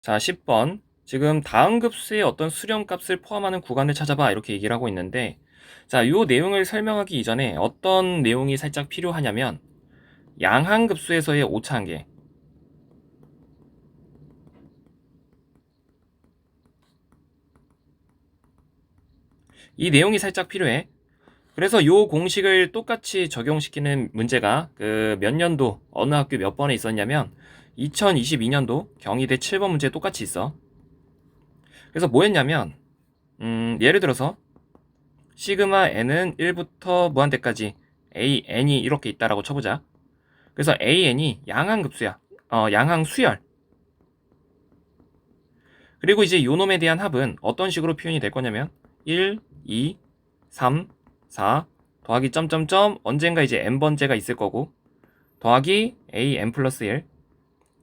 자, 10번. 지금 다음 급수의 어떤 수렴값을 포함하는 구간을 찾아봐 이렇게 얘기를 하고 있는데, 자, 요 내용을 설명하기 이전에 어떤 내용이 살짝 필요하냐면 양항급수에서의 오차한계, 이 내용이 살짝 필요해. 그래서 요 공식을 똑같이 적용시키는 문제가 그 몇 년도 어느 학교 몇 번에 있었냐면 2022년도 경희대 7번 문제 똑같이 있어. 그래서 뭐였냐면 예를 들어서 시그마 n은 1부터 무한대까지 an이 이렇게 있다라고 쳐보자. 그래서 an이 양항급수야. 양항수열. 그리고 이제 요놈에 대한 합은 어떤 식으로 표현이 될 거냐면 1, 2, 3, 4 더하기 점점점 언젠가 이제 n번째가 있을 거고 더하기 an 플러스 1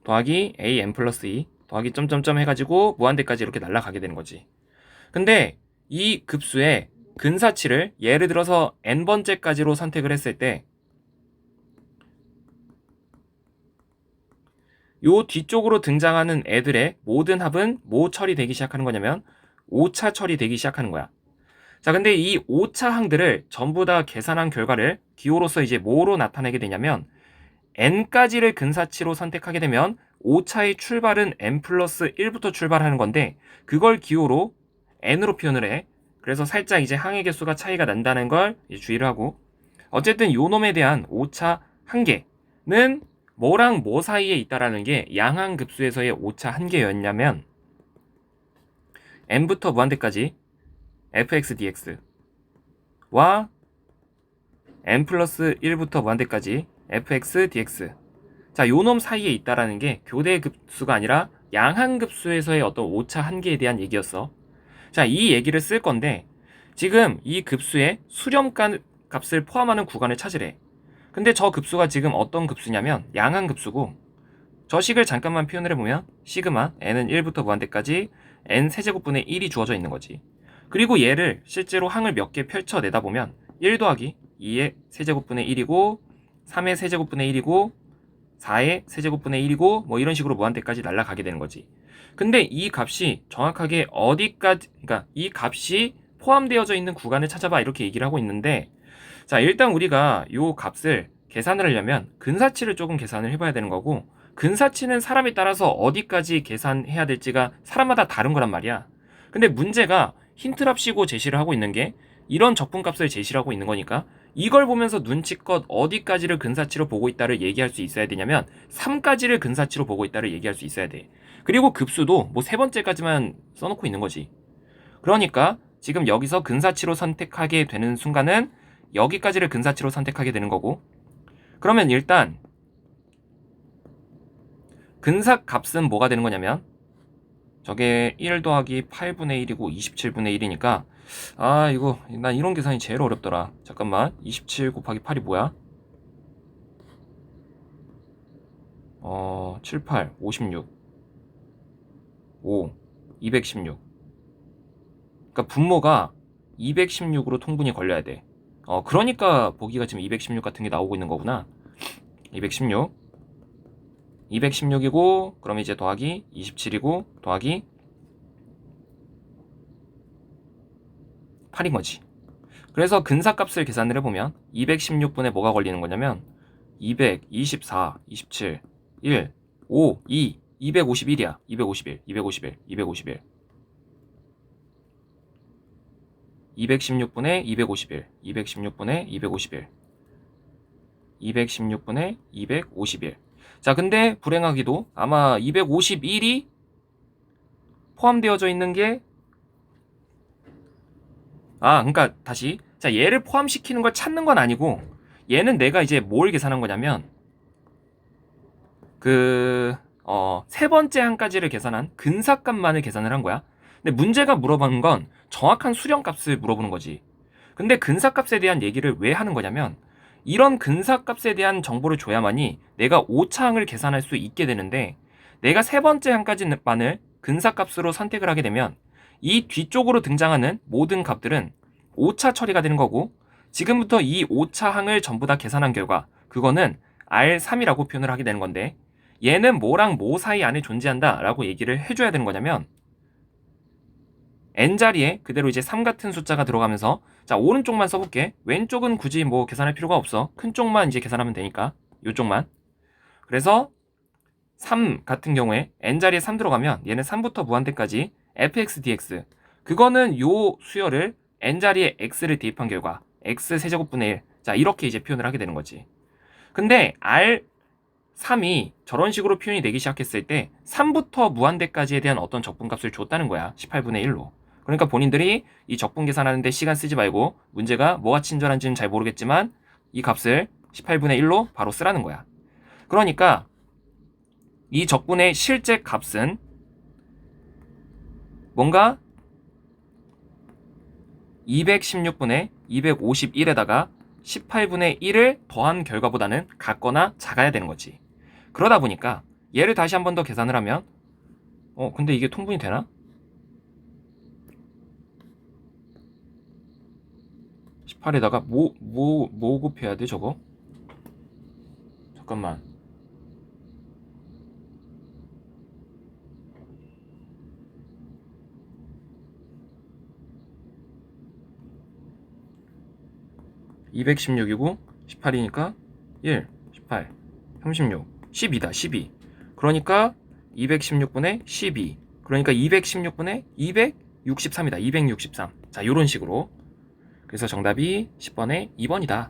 더하기 an 플러스 2 더하기 점점점 해가지고 무한대까지 이렇게 날아가게 되는 거지. 근데 이 급수의 근사치를 예를 들어서 n번째까지로 선택을 했을 때 요 뒤쪽으로 등장하는 애들의 모든 합은 뭐 처리되기 시작하는 거냐면 5차 처리되기 시작하는 거야. 자, 근데 이 5차 항들을 전부 다 계산한 결과를 기호로서 이제 뭐로 나타내게 되냐면 n까지를 근사치로 선택하게 되면 5차의 출발은 n 플러스 1부터 출발하는 건데 그걸 기호로 n으로 표현을 해. 그래서 살짝 이제 항의 개수가 차이가 난다는 걸 주의를 하고, 어쨌든 요 놈에 대한 5차 한계는 뭐랑 뭐 사이에 있다라는 게 양항급수에서의 5차 한계였냐면 n부터 무한대까지 fx dx와 n 플러스 1부터 무한대까지 fx dx. 자, 요 놈 사이에 있다라는 게 교대 급수가 아니라 양항급수에서의 어떤 5차 한계에 대한 얘기였어. 자, 이 얘기를 쓸 건데 지금 이 급수의 수렴값을 포함하는 구간을 찾으래. 근데 저 급수가 지금 어떤 급수냐면 양항급수고, 저 식을 잠깐만 표현을 해보면 시그마 n은 1부터 무한대까지 n 세제곱분의 1이 주어져 있는 거지. 그리고 얘를 실제로 항을 몇 개 펼쳐내다 보면 1 더하기 2의 세제곱분의 1이고 3의 세제곱분의 1이고 4의 세제곱분의 1이고 뭐 이런 식으로 무한대까지 날아가게 되는 거지. 근데 이 값이 정확하게 어디까지, 그러니까 이 값이 포함되어져 있는 구간을 찾아봐 이렇게 얘기를 하고 있는데, 자, 일단 우리가 요 값을 계산을 하려면 근사치를 조금 계산을 해봐야 되는 거고, 근사치는 사람에 따라서 어디까지 계산해야 될지가 사람마다 다른 거란 말이야. 근데 문제가 힌트랍시고 제시를 하고 있는 게 이런 적분값을 제시를 하고 있는 거니까 이걸 보면서 눈치껏 어디까지를 근사치로 보고 있다를 얘기할 수 있어야 되냐면 3까지를 근사치로 보고 있다를 얘기할 수 있어야 돼. 그리고 급수도 뭐 세 번째까지만 써놓고 있는 거지. 그러니까 지금 여기서 근사치로 선택하게 되는 순간은 여기까지를 근사치로 선택하게 되는 거고, 그러면 일단 근사값은 뭐가 되는 거냐면 저게 1 더하기 8분의 1이고 27분의 1이니까 이거 난 이런 계산이 제일 어렵더라. 잠깐만, 27 곱하기 8이 뭐야? 7, 8, 56 5, 216. 그러니까 분모가 216으로 통분이 걸려야 돼. 그러니까 보기가 지금 216 같은 게 나오고 있는 거구나. 216이고 그럼 이제 더하기 27이고 더하기 8인 거지. 그래서 근사값을 계산을 해보면 216분에 뭐가 걸리는 거냐면 200, 24, 27, 1, 5, 2, 251이야. 251, 251, 251. 216분에 251, 216분에 251, 216분에 251. 자, 근데 불행하게도 아마 251이 포함되어져 있는 게 그러니까 다시, 자, 얘를 포함시키는 걸 찾는 건 아니고 얘는 내가 이제 뭘 계산한 거냐면 세 번째 항까지를 계산한 근사값만을 계산을 한 거야. 근데 문제가 물어보는 건 정확한 수렴값을 물어보는 거지. 근데 근사값에 대한 얘기를 왜 하는 거냐면 이런 근사값에 대한 정보를 줘야만이 내가 5차항을 계산할 수 있게 되는데, 내가 세 번째 항까지만을 근사값으로 선택을 하게 되면 이 뒤쪽으로 등장하는 모든 값들은 5차 처리가 되는 거고, 지금부터 이 5차 항을 전부 다 계산한 결과 그거는 R3이라고 표현을 하게 되는 건데, 얘는 뭐랑 뭐 사이 안에 존재한다 라고 얘기를 해줘야 되는 거냐면 n자리에 그대로 이제 3 같은 숫자가 들어가면서 자 오른쪽만 써볼게. 왼쪽은 굳이 뭐 계산할 필요가 없어. 큰 쪽만 이제 계산하면 되니까 요쪽만. 그래서 3 같은 경우에 n자리에 3 들어가면 얘는 3부터 무한대까지 fx dx 그거는 요 수열을 n자리에 x를 대입한 결과 x 세제곱분의 1 자 이렇게 이제 표현을 하게 되는 거지. 근데 R3이 저런 식으로 표현이 되기 시작했을 때 3부터 무한대까지에 대한 어떤 적분값을 줬다는 거야. 18분의 1로. 그러니까 본인들이 이 적분 계산하는데 시간 쓰지 말고 문제가 뭐가 친절한지는 잘 모르겠지만 이 값을 18분의 1로 바로 쓰라는 거야. 그러니까 이 적분의 실제 값은 뭔가 216분의 251에다가 18분의 1을 더한 결과보다는 같거나 작아야 되는 거지. 그러다 보니까 얘를 다시 한 번 더 계산을 하면 근데 이게 통분이 되나? 18에다가 뭐 곱해야 돼 저거? 잠깐만. (216이고) 18이니까 1, 18, 36, 12다 12. 그러니까 216분의 12. 그러니까 216분의 263이다. 263. 자, 요런 식으로. 그래서 정답이 10번에 2번이다.